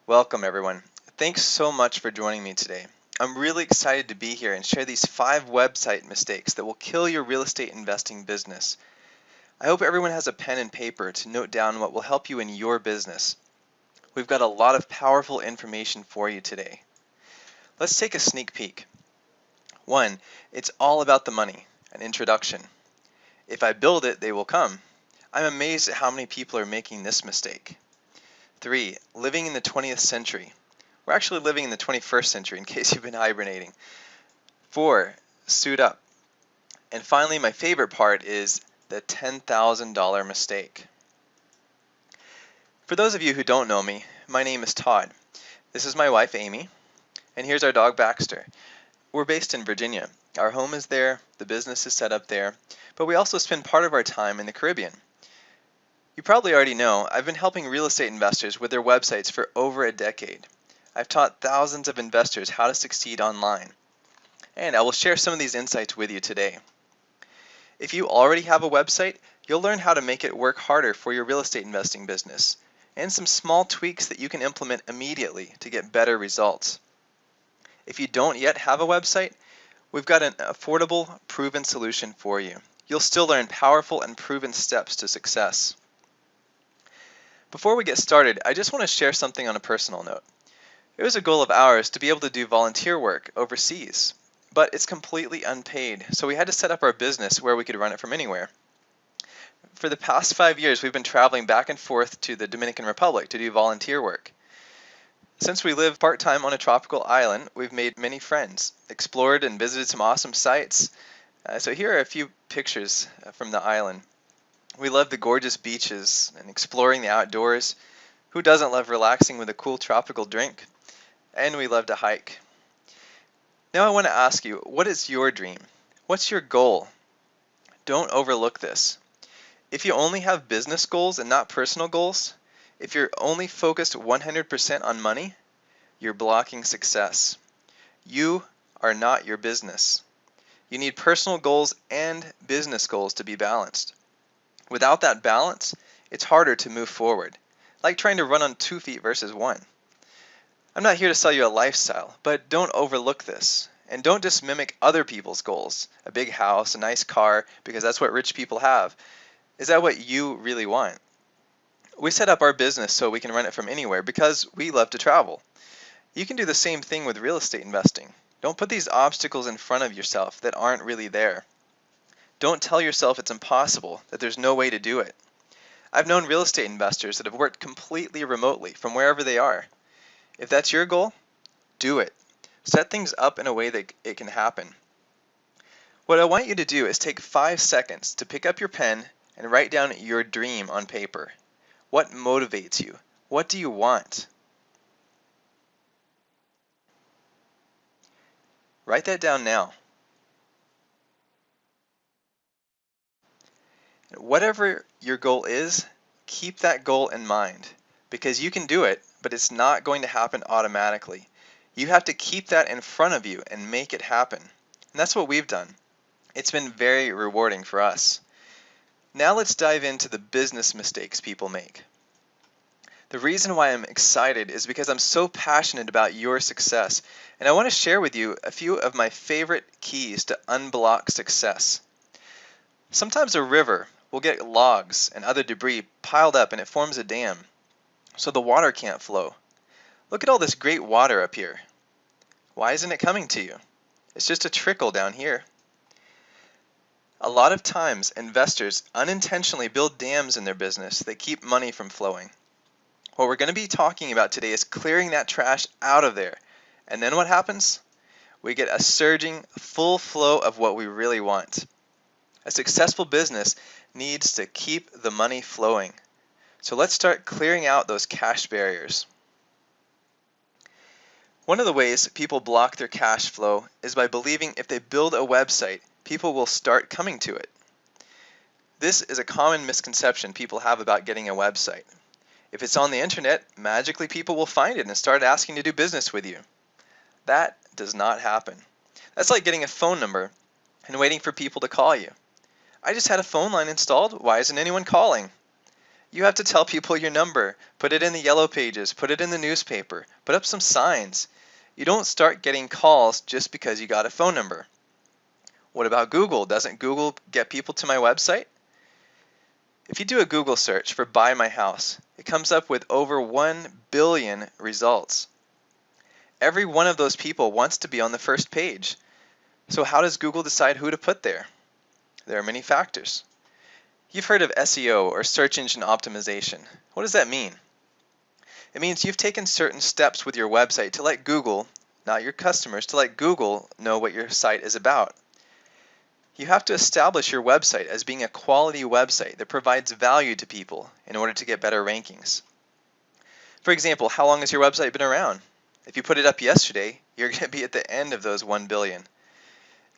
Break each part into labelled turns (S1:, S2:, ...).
S1: Welcome, everyone. Thanks so much for joining me today. I'm really excited to be here and share these 5 website mistakes that will kill your real estate investing business. I hope everyone has a pen and paper to note down what will help you in your business. We've got a lot of powerful information for you today. Let's take a sneak peek. 1. It's all about the money. An introduction. If I build it, they will come. I'm amazed at how many people are making this mistake. 3. Living in the 20th century. We're actually living in the 21st century in case you've been hibernating. 4. Suit up. And finally, my favorite part is the $10,000 mistake. For those of you who don't know me, my name is Todd. This is my wife, Amy, and here's our dog, Baxter. We're based in Virginia. Our home is there, the business is set up there, but we also spend part of our time in the Caribbean. You probably already know, I've been helping real estate investors with their websites for over a decade. I've taught thousands of investors how to succeed online, and I will share some of these insights with you today. If you already have a website, you'll learn how to make it work harder for your real estate investing business, and some small tweaks that you can implement immediately to get better results. If you don't yet have a website, we've got an affordable, proven solution for you. You'll still learn powerful and proven steps to success. Before we get started, I just want to share something on a personal note. It was a goal of ours to be able to do volunteer work overseas, but it's completely unpaid, so we had to set up our business where we could run it from anywhere. For the past 5 years, we've been traveling back and forth to the Dominican Republic to do volunteer work. Since we live part-time on a tropical island, we've made many friends, explored and visited some awesome sites. So here are a few pictures from the island. We love the gorgeous beaches and exploring the outdoors. Who doesn't love relaxing with a cool tropical drink? And we love to hike. Now I want to ask you, what is your dream? What's your goal? Don't overlook this. If you only have business goals and not personal goals, if you're only focused 100% on money, you're blocking success. You are not your business. You need personal goals and business goals to be balanced. Without that balance, it's harder to move forward, like trying to run on 2 feet versus 1. I'm not here to sell you a lifestyle, but don't overlook this. And don't just mimic other people's goals. A big house, a nice car, because that's what rich people have. Is that what you really want? We set up our business so we can run it from anywhere because we love to travel. You can do the same thing with real estate investing. Don't put these obstacles in front of yourself that aren't really there. Don't tell yourself it's impossible, that there's no way to do it. I've known real estate investors that have worked completely remotely from wherever they are. If that's your goal, do it. Set things up in a way that it can happen. What I want you to do is take 5 seconds to pick up your pen and write down your dream on paper. What motivates you? What do you want? Write that down now. Whatever your goal is, keep that goal in mind, because you can do it, but it's not going to happen automatically. You have to keep that in front of you and make it happen. And that's what we've done. It's been very rewarding for us. Now let's dive into the business mistakes people make. The reason why I'm excited is because I'm so passionate about your success, and I want to share with you a few of my favorite keys to unblock success. Sometimes a river will get logs and other debris piled up and it forms a dam, so the water can't flow. Look at all this great water up here. Why isn't it coming to you? It's just a trickle down here. A lot of times, investors unintentionally build dams in their business that keep money from flowing. What we're going to be talking about today is clearing that trash out of there. And then what happens? We get a surging, full flow of what we really want. A successful business needs to keep the money flowing. So let's start clearing out those cash barriers. One of the ways people block their cash flow is by believing if they build a website, people will start coming to it. This is a common misconception people have about getting a website. If it's on the internet, magically people will find it and start asking to do business with you. That does not happen. That's like getting a phone number and waiting for people to call you. I just had a phone line installed. Why isn't anyone calling? You have to tell people your number, put it in the yellow pages, put it in the newspaper, put up some signs. You don't start getting calls just because you got a phone number. What about Google? Doesn't Google get people to my website? If you do a Google search for buy my house, it comes up with over 1 billion results. Every one of those people wants to be on the first page. So how does Google decide who to put there? There are many factors. You've heard of SEO, or search engine optimization. What does that mean? It means you've taken certain steps with your website to let Google, not your customers, to let Google know what your site is about. You have to establish your website as being a quality website that provides value to people in order to get better rankings. For example, how long has your website been around? If you put it up yesterday, you're going to be at the end of those 1 billion.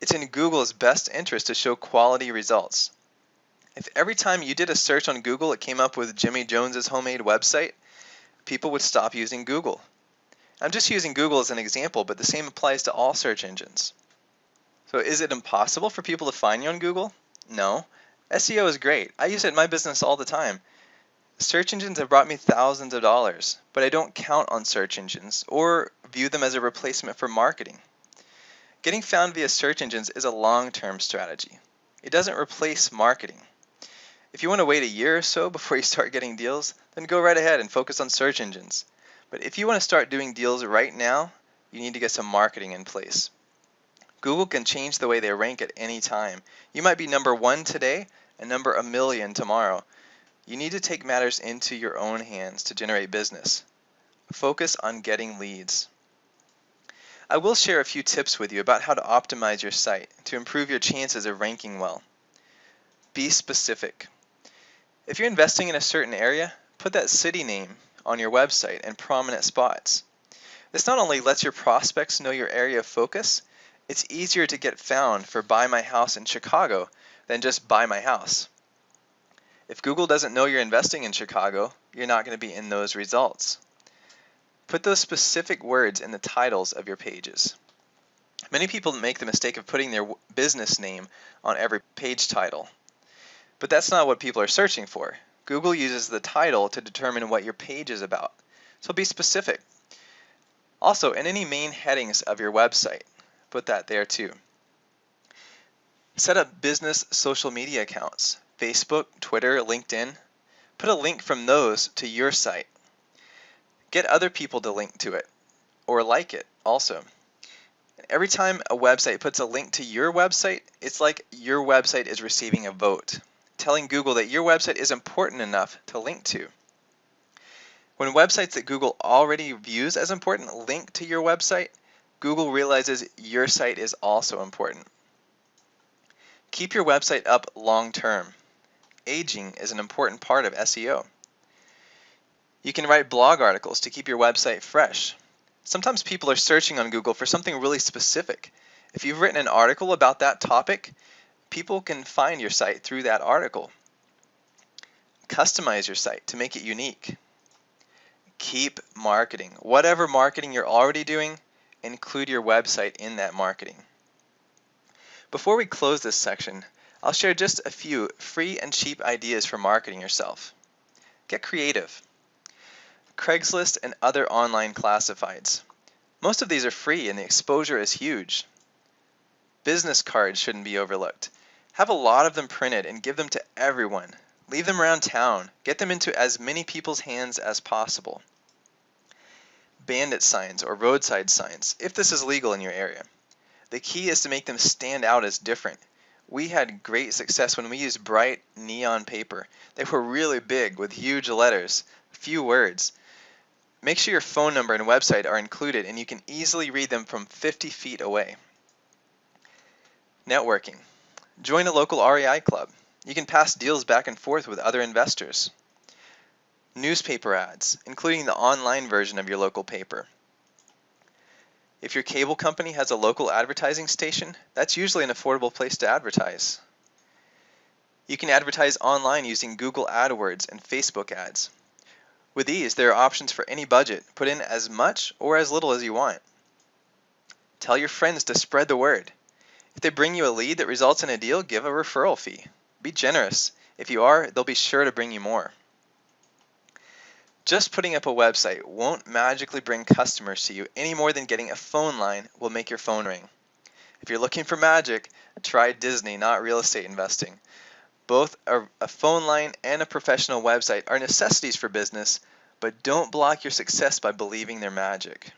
S1: It's in Google's best interest to show quality results. If every time you did a search on Google it came up with Jimmy Jones's homemade website, people would stop using Google. I'm just using Google as an example, but the same applies to all search engines. So is it impossible for people to find you on Google? No. SEO is great. I use it in my business all the time. Search engines have brought me thousands of dollars, but I don't count on search engines or view them as a replacement for marketing. Getting found via search engines is a long-term strategy. It doesn't replace marketing. If you want to wait a year or so before you start getting deals, then go right ahead and focus on search engines. But if you want to start doing deals right now, you need to get some marketing in place. Google can change the way they rank at any time. You might be number 1 today and number 1 million tomorrow. You need to take matters into your own hands to generate business. Focus on getting leads. I will share a few tips with you about how to optimize your site to improve your chances of ranking well. Be specific. If you're investing in a certain area, put that city name on your website in prominent spots. This not only lets your prospects know your area of focus, it's easier to get found for buy my house in Chicago than just buy my house. If Google doesn't know you're investing in Chicago, you're not going to be in those results. Put those specific words in the titles of your pages. Many people make the mistake of putting their business name on every page title. But that's not what people are searching for. Google uses the title to determine what your page is about. So be specific. Also, in any main headings of your website, put that there too. Set up business social media accounts, Facebook, Twitter, LinkedIn. Put a link from those to your site. Get other people to link to it, or like it also. Every time a website puts a link to your website, it's like your website is receiving a vote, telling Google that your website is important enough to link to. When websites that Google already views as important link to your website, Google realizes your site is also important. Keep your website up long term. Aging is an important part of SEO. You can write blog articles to keep your website fresh. Sometimes people are searching on Google for something really specific. If you've written an article about that topic, people can find your site through that article. Customize your site to make it unique. Keep marketing. Whatever marketing you're already doing, include your website in that marketing. Before we close this section, I'll share just a few free and cheap ideas for marketing yourself. Get creative. Craigslist and other online classifieds. Most of these are free and the exposure is huge. Business cards shouldn't be overlooked. Have a lot of them printed and give them to everyone. Leave them around town. Get them into as many people's hands as possible. Bandit signs or roadside signs, if this is legal in your area. The key is to make them stand out as different. We had great success when we used bright neon paper. They were really big with huge letters, few words. Make sure your phone number and website are included and you can easily read them from 50 feet away. Networking. Join a local REI club. You can pass deals back and forth with other investors. Newspaper ads, including the online version of your local paper. If your cable company has a local advertising station, that's usually an affordable place to advertise. You can advertise online using Google AdWords and Facebook ads. With these, there are options for any budget. Put in as much or as little as you want. Tell your friends to spread the word. If they bring you a lead that results in a deal, give a referral fee. Be generous. If you are, they'll be sure to bring you more. Just putting up a website won't magically bring customers to you any more than getting a phone line will make your phone ring. If you're looking for magic, try Disney, not real estate investing. Both a phone line and a professional website are necessities for business, but don't block your success by believing they're magic.